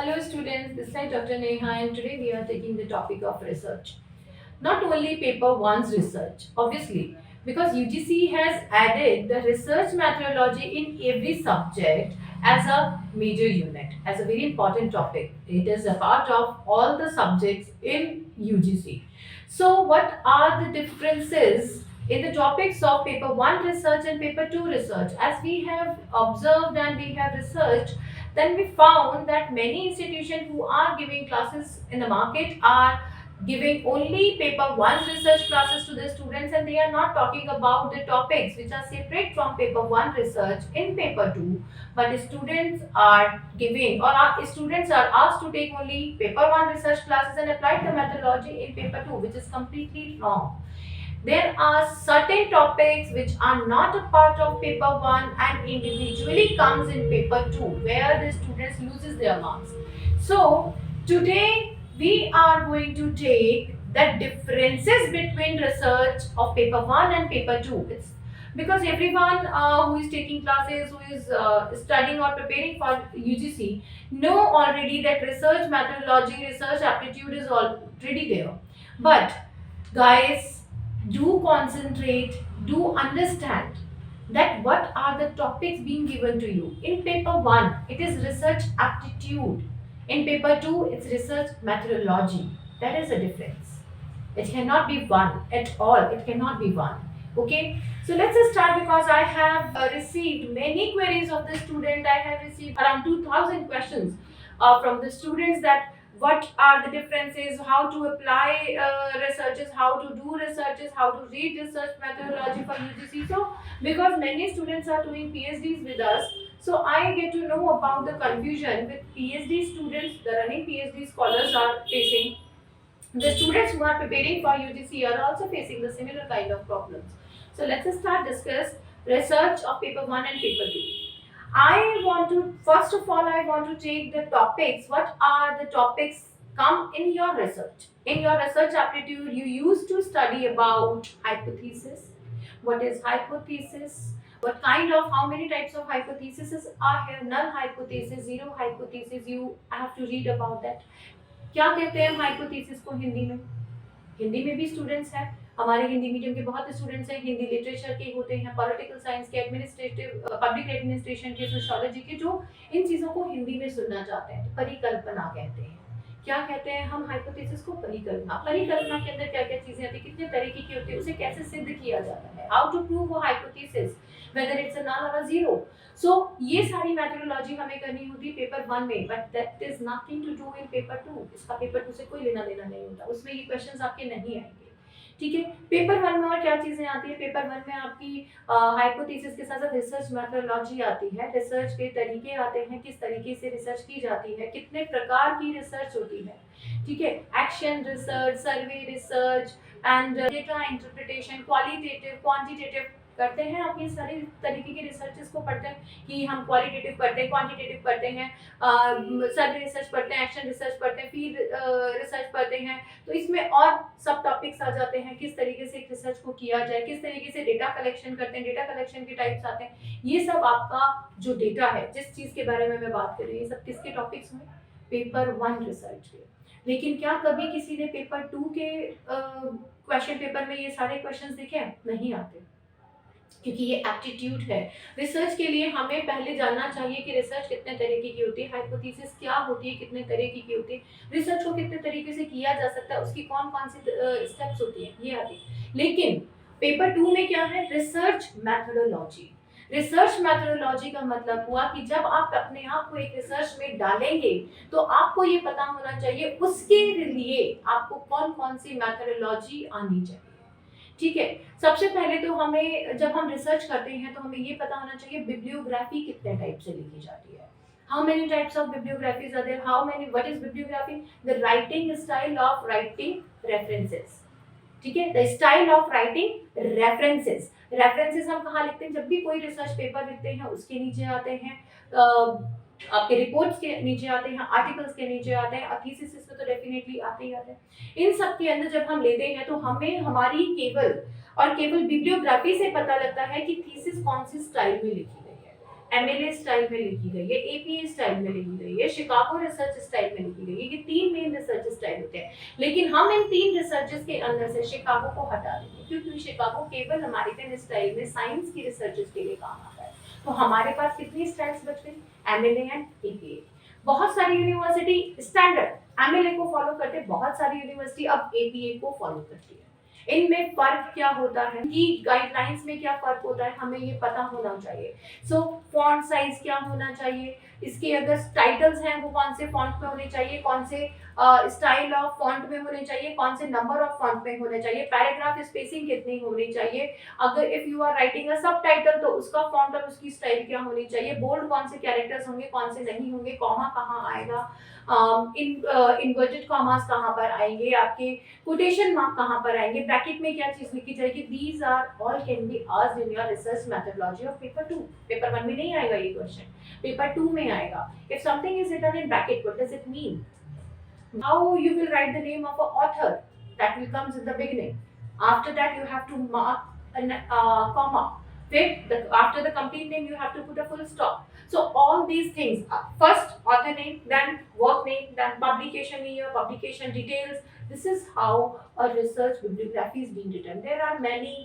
Hello students, this is Dr. Neha and today we are taking the topic of research. Not only paper one's research, obviously, because UGC has added the research methodology in every subject as a major unit, as a very important topic. It is a part of all the subjects in UGC. So, what are the differences in the topics of paper 1 research and paper 2 research? As we have observed and we have researched, then we found that many institutions who are giving classes in the market are giving only paper 1 research classes to the students, and they are not talking about the topics which are separate from paper 1 research in paper 2, but students are giving or students are asked to take only paper 1 research classes and apply the methodology in paper 2, which is completely wrong. There are certain topics which are not a part of paper 1 and individually comes in paper 2, where the students loses their marks. So today we are going to take the differences between research of paper 1 and paper 2. It's because everyone who is taking classes, who is studying or preparing for UGC, know already that research methodology, research aptitude is already there. But guys, do concentrate, do understand that what are the topics being given to you. In paper 1, it is research aptitude. In paper 2, it's research methodology. That is a difference. It cannot be one at all. It cannot be one. Okay, so let's just start because I have received many queries of the student. I have received around 2000 questions from the students that what are the differences, how to apply researches, how to do researches, how to read research methodology for UGC. So because many students are doing PhDs with us, so I get to know about the confusion with PhD students, the running PhD scholars are facing. The students who are preparing for UGC are also facing the similar kind of problems. So let's start discuss research of paper 1 and paper 2. I want to, first of all, I want to take the topics. What are the topics come in your research? In your research aptitude, you used to study about hypothesis. What is hypothesis? What kind of, how many types of hypotheses are here? Null hypothesis, zero hypothesis, you have to read about that. क्या कहते हैं hypothesis को हिंदी में? हिंदी में भी students हैं, हमारे Hindi medium के बहुत स्टूडेंट्स हैं, हिंदी लिटरेचर के होते हैं, पॉलिटिकल साइंस के, एडमिनिस्ट्रेटिव पब्लिक एडमिनिस्ट्रेशन के, सोशियोलॉजी के, जो इन चीज़ों को हिंदी में सुनना चाहते हैं। तो परिकल्पना कहते हैं। क्या कहते हैं हम हाइपोथेसिस को? परिकल्पना। परिकल्पना के अंदर क्या क्या चीज़ें आती हैं, कितने तरीके की होती है, उसे कैसे सिद्ध किया जाता है, हाउ टू प्रूव वो हाइपोथेसिस, वेदर इट्स अ नल और अ जीरो। सो ये सारी मेथोडोलॉजी हमें करनी होती है पेपर 1 में, but that is nothing to do in paper 2। इसका पेपर 2 से कोई लेना देना नहीं होता, उसमें ये क्वेश्चंस आपके नहीं आएंगे। ठीक है, पेपर 1 में और क्या चीजें आती है? पेपर 1 में आपकी हाइपोथेसिस के साथ साथ रिसर्च मेथोडोलॉजी आती है, रिसर्च के तरीके आते हैं, किस तरीके से रिसर्च की जाती है, कितने प्रकार की रिसर्च होती है। ठीक है, action research, survey research and data interpretation, qualitative, quantitative करते हैं। आप ये सारे तरीके के रिसर्चेस को पढ़ते हैं कि हम क्वालिटेटिव पढ़ते हैं, क्वांटिटेटिव पढ़ते हैं, सर्वे रिसर्च पढ़ते हैं, एक्शन रिसर्च पढ़ते हैं, फील्ड रिसर्च पढ़ते हैं। तो इसमें और सब टॉपिक्स आ जाते हैं, किस तरीके से एक रिसर्च को किया जाए, किस तरीके से डेटा कलेक्शन करते हैं, डेटा कलेक्शन के टाइप्स आते हैं। ये सब आपका जो डेटा है, जिस चीज़ के बारे में मैं बात कर रही हूँ, ये सब किसके टॉपिक्स हुए? पेपर 1 रिसर्च के। लेकिन क्या कभी किसी ने पेपर 2 के क्वेश्चन पेपर में ये सारे क्वेश्चंस देखे हैं? नहीं आते, क्योंकि ये एप्टीट्यूड है। रिसर्च के लिए हमें पहले जानना चाहिए कि रिसर्च कितने तरीके की होती है, हाइपोथेसिस क्या होती है, कितने तरीके की होती है, रिसर्च को कितने तरीके से किया जा सकता है, उसकी कौन कौन सी स्टेप्स होती हैं, ये आती है। लेकिन पेपर 2 में क्या है? Research methodology. रिसर्च मैथोडोलॉजी का मतलब हुआ कि जब आप अपने आप को एक रिसर्च में डालेंगे तो आपको ये पता होना चाहिए उसके लिए आपको कौन कौन सी मैथोडोलॉजी आनी चाहिए। ठीक है, सबसे पहले तो हमें, जब हम रिसर्च करते हैं तो हमें ये पता होना चाहिए बिब्लियोग्राफी कितने टाइप से लिखी जाती है। How many types of bibliographies are there? How many, what is bibliography? The writing style of writing references. ठीक है, the style of writing references. References हम कहाँ लिखते हैं? जब भी कोई रिसर्च पेपर लिखते हैं उसके नीचे आते हैं, आपके रिपोर्ट्स के नीचे आते हैं, आर्टिकल्स के नीचे आते हैं, और थीसिस में तो डेफिनेटली आते ही आते हैं। इन सब के अंदर जब हम लेते हैं तो हमें हमारी केवल और केवल बिब्लियोग्राफी से पता लगता है कि थीसिस कौन सी स्टाइल में लिखी गई है। एमएलए स्टाइल में लिखी गई है, एपीए स्टाइल में लिखी गई है, शिकागो रिसर्च स्टाइल में लिखी गई है। ये तीन मेन रिसर्च स्टाइल होते हैं, लेकिन हम इन तीन रिसर्चेस के अंदर से शिकागो को हटा देंगे, क्योंकि शिकागो केवल अमेरिकन स्टाइल में साइंस की रिसर्चेस के लिए काम आता है। तो हमारे पास कितनी स्टाइल्स बच गई? MLA and APA. बहुत सारी यूनिवर्सिटी स्टैंडर्ड एमएलए को फॉलो करते, बहुत सारी यूनिवर्सिटी अब एपीए को फॉलो करती है। इनमें फर्क क्या होता है कि गाइडलाइंस में क्या फर्क होता है, हमें ये पता होना चाहिए। सो फॉन्ट साइज क्या होना चाहिए, इसके अगर टाइटल्स हैं वो कौन से फॉन्ट में होने चाहिए, कौन से स्टाइल ऑफ फॉन्ट में होने चाहिए, कौन से नंबर ऑफ फॉन्ट में होने चाहिए, पैराग्राफ स्पेसिंग कितनी होनी चाहिए, अगर if you are writing a subtitle तो उसका फॉन्ट और उसकी स्टाइल क्या होनी चाहिए, बोल्ड कौन से कैरेक्टर्स होंगे, कौन से नहीं होंगे, कॉमा कहाँ आएगा, इन्वर्टेड कॉमास कहाँ पर आएंगे, आपके कोटेशन मार्क कहाँ पर आएंगे, ब्रैकेट में क्या चीज लिखी जाएगी। These are all can be asked in your research methodology of paper 2। Paper 1 में नहीं आएगा ये क्वेश्चन, पेपर 2 में आएगा। If something is written in bracket, what does it mean? How you will write the name of an author, that will comes in the beginning. After that you have to mark a comma. After the complete name you have to put a full stop. So all these things, first author name, then work name, then publication year, publication details. This is how a research bibliography is being written. There are many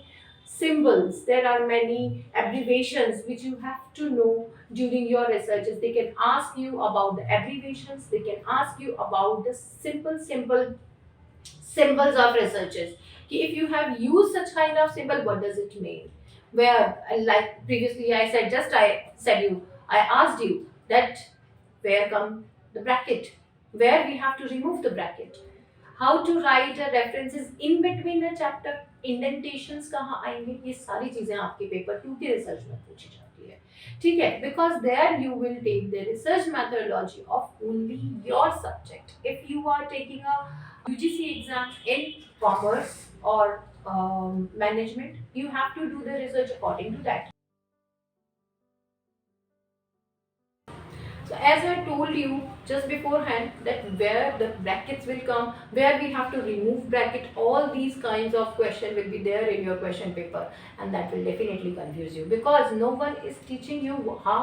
symbols, there are many abbreviations which you have to know during your researches. They can ask you about the abbreviations, they can ask you about the simple symbols of researches. If you have used such kind of symbol, what does it mean? Where, like previously I asked you that where come the bracket, where we have to remove the bracket, how to write a references in between the chapter, indentations कहाँ आएंगे, ये सारी चीजें आपके paper 2 के research में पूछी जाती है, ठीक है। Because there you will take the research methodology of only your subject. If you are taking a UGC exam in commerce और management, you have to do the research according to that. So as I told you just beforehand that where the brackets will come, where we have to remove bracket, all these kinds of question will be there in your question paper, and that will definitely confuse you because no one is teaching you how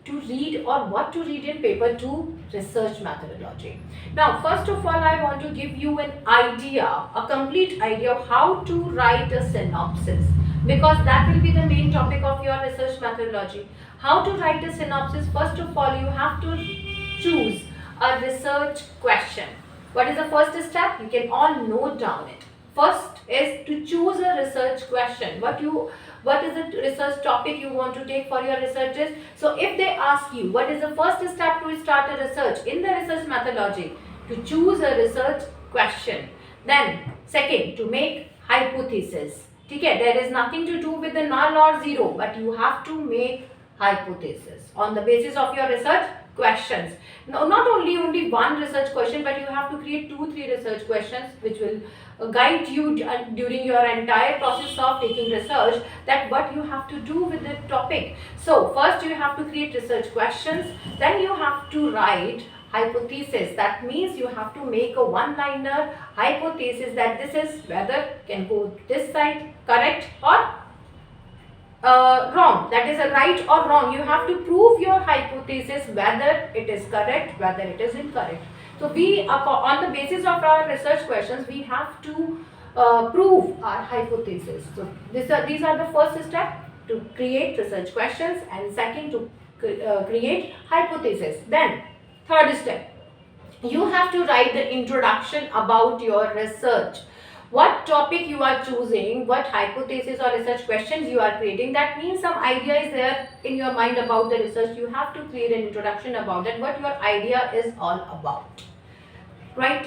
to read or what to read in paper 2 research methodology. Now first of all I want to give you an idea, a complete idea of how to write a synopsis, because that will be the main topic of your research methodology. How to write a synopsis? First of all, you have to choose a research question. What is the first step? You can all note down it. First is to choose a research question. What is the research topic you want to take for your researches? So if they ask you what is the first step to start a research in the research methodology, to choose a research question. Then second, to make hypothesis. Okay, there is nothing to do with the null or zero, but you have to make hypothesis on the basis of your research questions. No, not only one research question, but you have to create 2-3 research questions which will guide you during your entire process of taking research, that what you have to do with the topic. So first you have to create research questions, then you have to write hypothesis. That means you have to make a one-liner hypothesis that this is whether can go this side, correct or wrong, that is a right or wrong. You have to prove your hypothesis whether it is correct, whether it is incorrect. So we, on the basis of our research questions, we have to prove our hypothesis. So these are the first step, to create research questions, and second to create hypothesis. Then third step, you have to write the introduction about your research. What topic you are choosing, what hypothesis or research questions you are creating, that means some idea is there in your mind about the research. You have to create an introduction about it, what your idea is all about, right?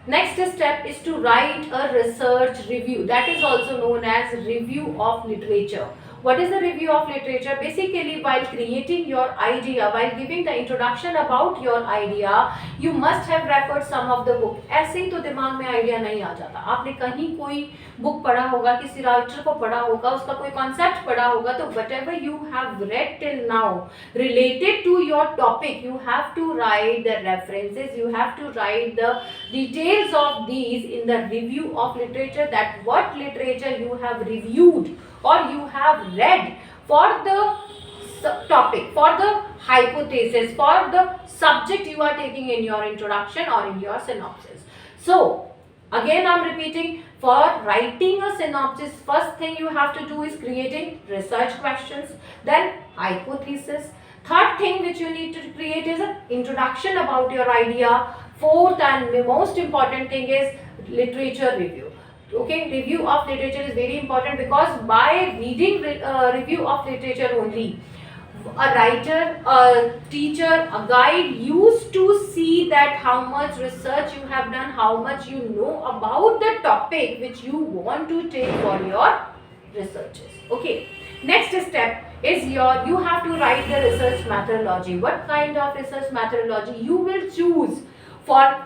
Next step is to write a research review, that is also known as review of literature. What is the review of literature? Basically, while creating your idea, while giving the introduction about your idea, you must have referred some of the book. ऐसे ही तो दिमाग में idea नहीं आ जाता, आपने कहीं कोई book पढ़ा होगा, किसी राइटर को पढ़ा होगा, उसका कोई कॉन्सेप्ट पढ़ा होगा, तो whatever you have read till now related to your topic, you have to write the references, you have to write the details of these in the review of literature, that what literature you have reviewed or you have read for the topic, for the hypothesis, for the subject you are taking in your introduction or in your synopsis. So, again I'm repeating, for writing a synopsis, first thing you have to do is creating research questions, then hypothesis. Third thing which you need to create is an introduction about your idea. Fourth and the most important thing is literature review. Okay, review of literature is very important, because by reading review of literature only, a writer, a teacher, a guide used to see that how much research you have done, how much you know about the topic which you want to take for your researches. Okay, next step is you have to write the research methodology. What kind of research methodology you will choose for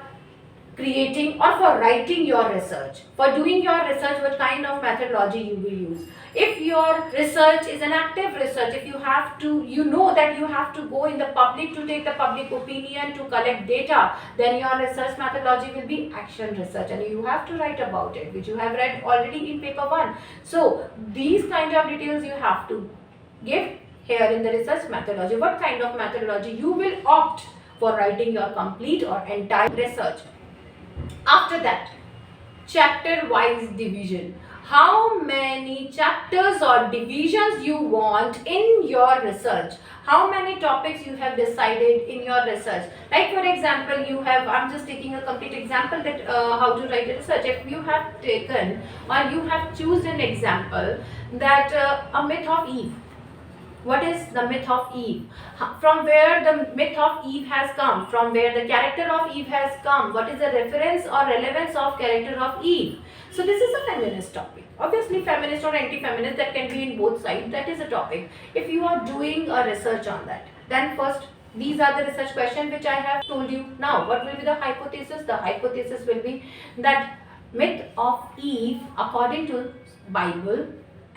creating or for writing your research. For doing your research, what kind of methodology you will use. If your research is an active research, if you have to, you know that you have to go in the public to take the public opinion, to collect data, then your research methodology will be action research, and you have to write about it, which you have read already in paper 1. So these kind of details you have to give here in the research methodology. What kind of methodology you will opt for writing your complete or entire research. After that, chapter wise division. How many chapters or divisions you want in your research? How many topics you have decided in your research? Like for example, you have, I'm just taking a complete example that how to write a research. If you have taken or you have chosen an example that a myth of Eve. What is the myth of Eve? From where the myth of Eve has come? From where the character of Eve has come? What is the reference or relevance of character of Eve? So this is a feminist topic. Obviously feminist or anti-feminist, that can be in both sides. That is a topic. If you are doing a research on that, then first these are the research questions which I have told you. Now what will be the hypothesis? The hypothesis will be that myth of Eve according to Bible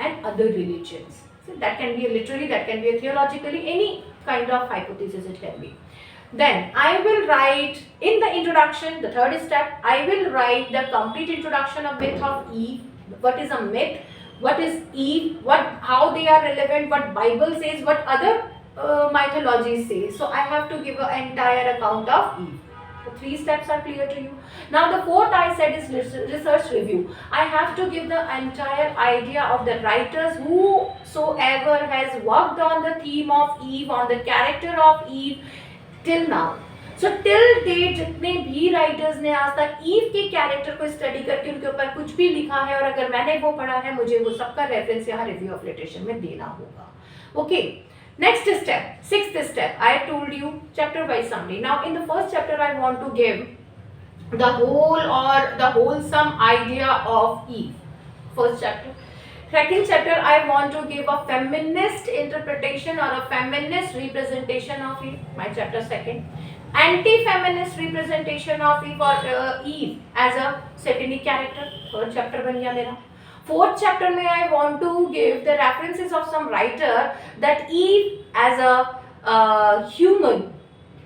and other religions. So that can be a literary, that can be a theologically, any kind of hypothesis it can be. Then I will write in the introduction, the third step, I will write the complete introduction of myth of Eve. What is a myth? What is Eve? How they are relevant? What Bible says? What other mythologies say? So I have to give an entire account of Eve. The 3 steps are clear to you. Now the fourth I said is research review. I have to give the entire idea of the writers whosoever has worked on the theme of Eve, on the character of Eve till now. So till date जितने भी writers ने आज तक ewe के character को study करके उनके ऊपर कुछ भी लिखा है, और अगर मैंने वो पढ़ा है, मुझे वो सबका रेफरेंस यहाँ रिव्यू ऑफ लिटरेचर में देना होगा. Okay. Next step, sixth step, I told you chapter wise summary. Now in the first chapter I want to give the whole or the wholesome idea of Eve. First chapter. Second chapter I want to give a feminist interpretation or a feminist representation of Eve. My chapter second. Anti-feminist representation of Eve or Eve as a satanic character. Third chapter बन गया मेरा. Fourth chapter में I want to give the references of some writer that Eve as a human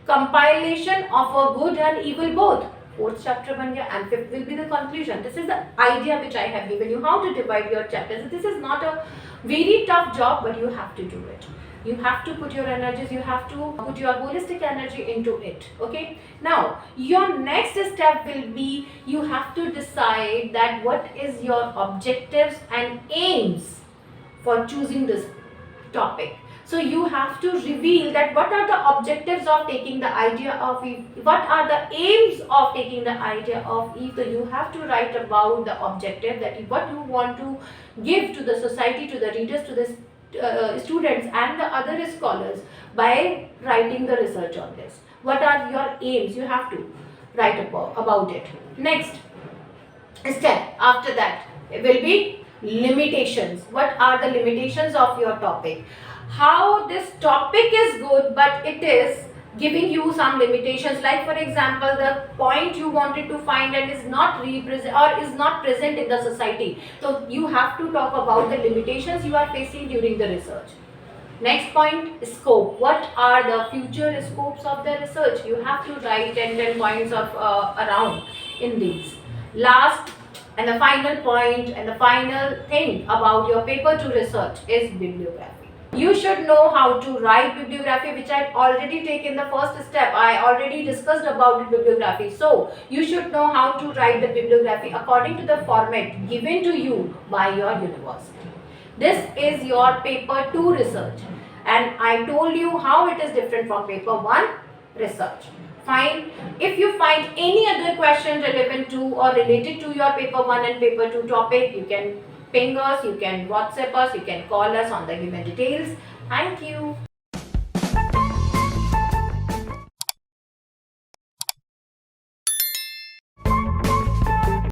compilation of a good and evil both. Fourth chapter बन गया, and fifth will be the conclusion. This is the idea which I have given you, how to divide your chapters. This is not a very tough job, but you have to do it. You have to put your energies, you have to put your holistic energy into it. Okay. Now your next step will be, you have to decide that what is your objectives and aims for choosing this topic. So you have to reveal that what are the objectives of taking the idea of Eve, what are the aims of taking the idea of Eve. So you have to write about the objective, that what you want to give to the society, to the readers, to the students and the other scholars by writing the research on this. What are your aims? You have to write about it. Next step after that will be limitations. What are the limitations of your topic? How this topic is good, but it is giving you some limitations. Like for example, the point you wanted to find and is not represent or is not present in the society. So you have to talk about the limitations you are facing during the research. Next point, scope. What are the future scopes of the research? You have to write 10 points of around in these. Last and the final point and the final thing about your paper to research is bibliography. You should know how to write bibliography, which I already taken the first step. I already discussed about the bibliography. So you should know how to write the bibliography according to the format given to you by your university. This is your paper 2 research, and I told you how it is different from paper 1 research. Fine. If you find any other question relevant to or related to your paper 1 and paper 2 topic, you can ping us, you can WhatsApp us, you can call us on the given details. Thank you.